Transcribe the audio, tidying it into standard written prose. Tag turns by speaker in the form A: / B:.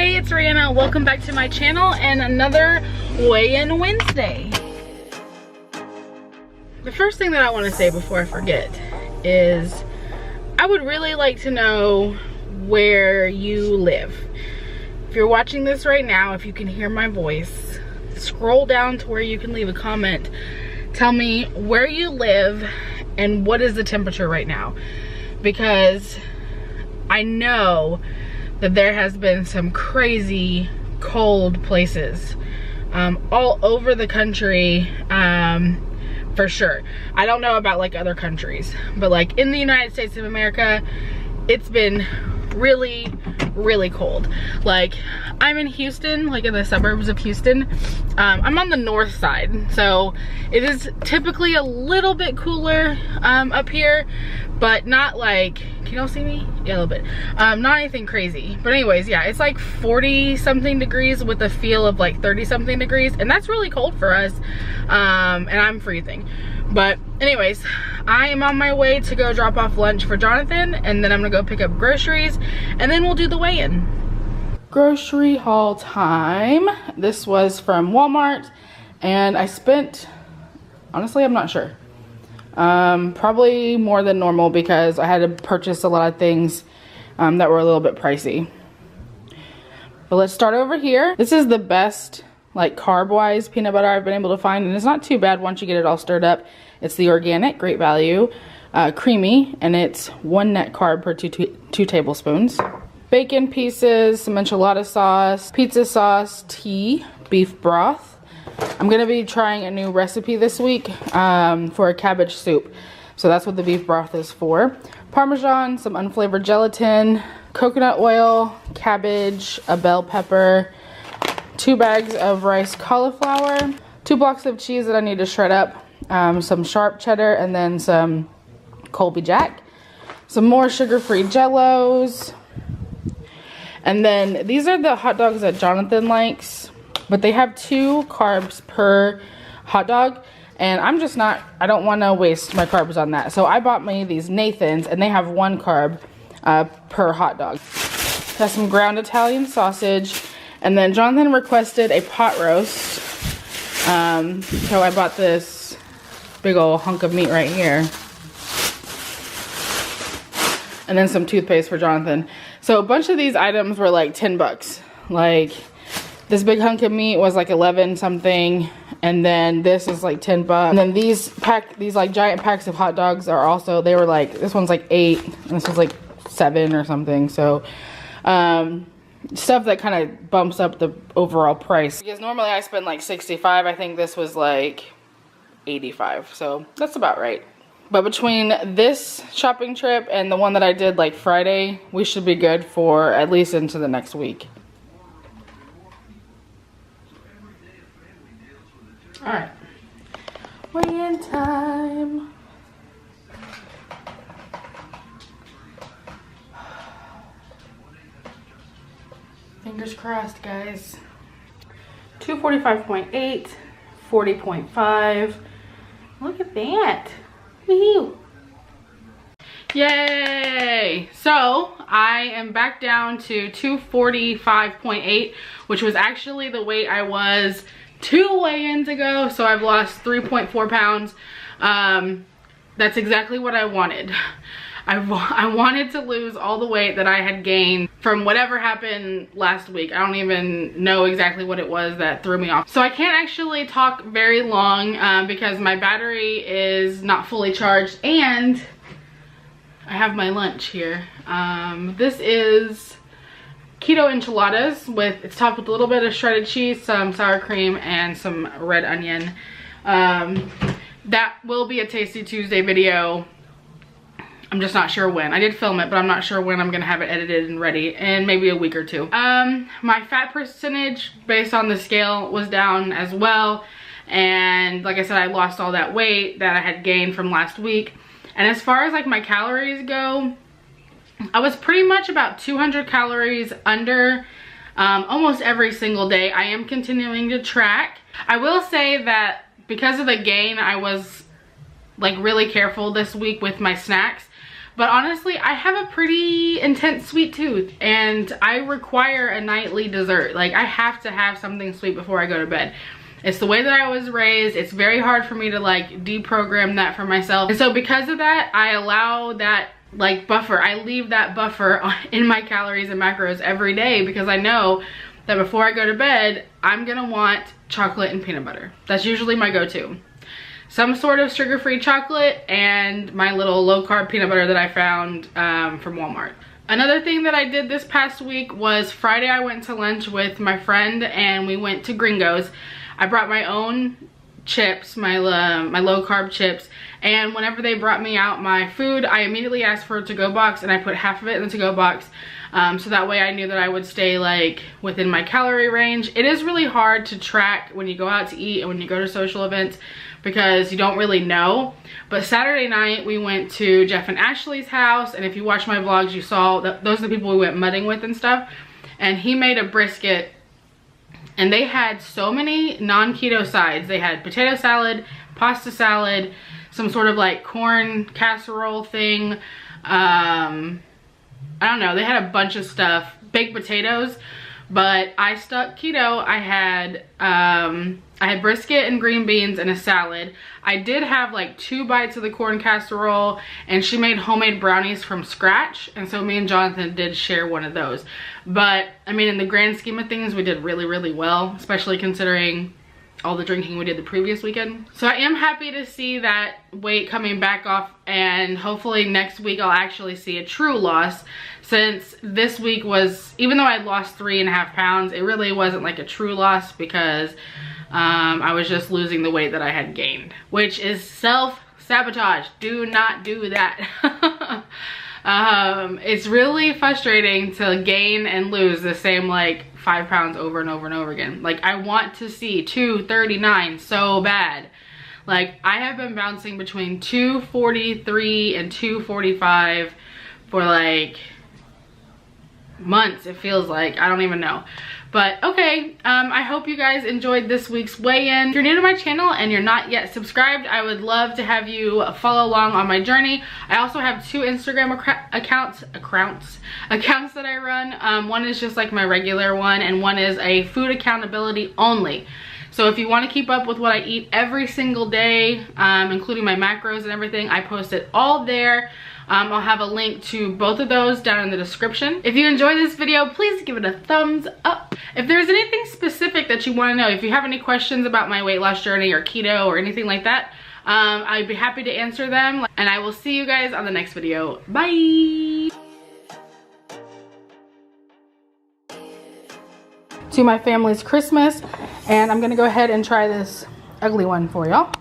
A: Hey, it's Rhianna. Welcome back to my channel and another Weigh-In Wednesday. The first thing that I want to say before I forget is I would really like to know where you live. If you're watching this right now, if you can hear my voice, scroll down to where you can leave a comment. Tell me where you live and what is the temperature right now, because I know that there has been some crazy cold places all over the country, for sure. I don't know about like other countries, but like in the United States of America, it's been really, really cold. Like I'm in Houston, like in the suburbs of Houston. I'm on the north side, so it is typically a little bit cooler up here, but not like, can y'all see me? Yeah, a little bit. Not anything crazy, but anyways, yeah, it's like 40 something degrees with a feel of like 30 something degrees, and that's really cold for us, and I'm freezing. But anyways, I am on my way to go drop off lunch for Jonathan, and then I'm gonna go pick up groceries, and then we'll do the weigh-in. Grocery haul time. This was from Walmart, and I spent, honestly, I'm not sure. Probably more than normal because I had to purchase a lot of things that were a little bit pricey. But let's start over here. This is the best like carb-wise peanut butter I've been able to find, and it's not too bad once you get it all stirred up. It's the organic, great value, creamy, and it's 1 net carb per 2 tablespoons. Bacon pieces, some enchilada sauce, pizza sauce, tea, beef broth. I'm gonna be trying a new recipe this week for a cabbage soup. So that's what the beef broth is for. Parmesan, some unflavored gelatin, coconut oil, cabbage, a bell pepper, 2 bags of rice cauliflower, 2 blocks of cheese that I need to shred up, some sharp cheddar, and then some Colby Jack, some more sugar-free Jellos. And then these are the hot dogs that Jonathan likes, but they have 2 carbs per hot dog, and I don't want to waste my carbs on that. So I bought me these Nathans, and they have 1 carb per hot dog. Got some ground Italian sausage, and then Jonathan requested a pot roast. So I bought this big old hunk of meat right here. And then some toothpaste for Jonathan. So a bunch of these items were like 10 bucks. Like this big hunk of meat was like 11 something, and then this is like 10 bucks. And then these like giant packs of hot dogs are also, they were like, this one's like 8 and this was like 7 or something. So stuff that kind of bumps up the overall price, because normally I spend like 65. I think this was like 85, so that's about right. But between this shopping trip and the one that I did like Friday, we should be good for at least into the next week. All right, weigh-in time. Fingers crossed, guys. 245.8, 40.5. Look at that. Woohoo. Yay! So I am back down to 245.8, which was actually the weight I was 2 weigh-ins ago. So I've lost 3.4 pounds. That's exactly what I wanted. I wanted to lose all the weight that I had gained from whatever happened last week. I don't even know exactly what it was that threw me off. So I can't actually talk very long because my battery is not fully charged, and I have my lunch here. This is keto enchiladas it's topped with a little bit of shredded cheese, some sour cream, and some red onion. That will be a Tasty Tuesday video. I'm just not sure when. I did film it, but I'm not sure when I'm gonna have it edited and ready, in maybe a week or 2. My fat percentage based on the scale was down as well. And like I said, I lost all that weight that I had gained from last week. And as far as like my calories go, I was pretty much about 200 calories under almost every single day. I am continuing to track. I will say that because of the gain, I was like really careful this week with my snacks. But honestly, I have a pretty intense sweet tooth and I require a nightly dessert. Like, I have to have something sweet before I go to bed. It's the way that I was raised. It's very hard for me to like deprogram that for myself. And so because of that, I allow that like buffer. I leave that buffer in my calories and macros every day because I know that before I go to bed, I'm gonna want chocolate and peanut butter. That's usually my go-to. Some sort of sugar-free chocolate and my little low-carb peanut butter that I found from Walmart. Another thing that I did this past week was Friday I went to lunch with my friend and we went to Gringo's. I brought my own chips, my low-carb chips, and whenever they brought me out my food, I immediately asked for a to-go box and I put half of it in the to-go box. So that way I knew that I would stay like within my calorie range. It is really hard to track when you go out to eat and when you go to social events because you don't really know. But Saturday night we went to Jeff and Ashley's house, and if you watch my vlogs you saw that those are the people we went mudding with and stuff. And he made a brisket and they had so many non-keto sides. They had potato salad, pasta salad, some sort of like corn casserole thing. I don't know, they had a bunch of stuff, baked potatoes, but I stuck keto. I had brisket and green beans and a salad. I did have like 2 bites of the corn casserole, and she made homemade brownies from scratch, and so me and Jonathan did share one of those. But I mean, in the grand scheme of things, we did really, really well, especially considering all the drinking we did the previous weekend. So I am happy to see that weight coming back off, and hopefully next week I'll actually see a true loss, since this week was, even though I lost 3.5 pounds, it really wasn't like a true loss because I was just losing the weight that I had gained, which is self-sabotage. Do not do that. It's really frustrating to gain and lose the same like 5 pounds over and over and over again. Like, I want to see 239 so bad. Like, I have been bouncing between 243 and 245 for like months, it feels like. I don't even know. But okay, I hope you guys enjoyed this week's weigh-in. If you're new to my channel and you're not yet subscribed, I would love to have you follow along on my journey. I also have 2 Instagram accounts that I run. One is just like my regular one, and one is a food accountability only. So if you want to keep up with what I eat every single day, including my macros and everything, I post it all there. I'll have a link to both of those down in the description. If you enjoyed this video, please give it a thumbs up. If there's anything specific that you want to know, if you have any questions about my weight loss journey or keto or anything like that, I'd be happy to answer them. And I will see you guys on the next video. Bye! To my family's Christmas, and I'm gonna go ahead and try this ugly one for y'all.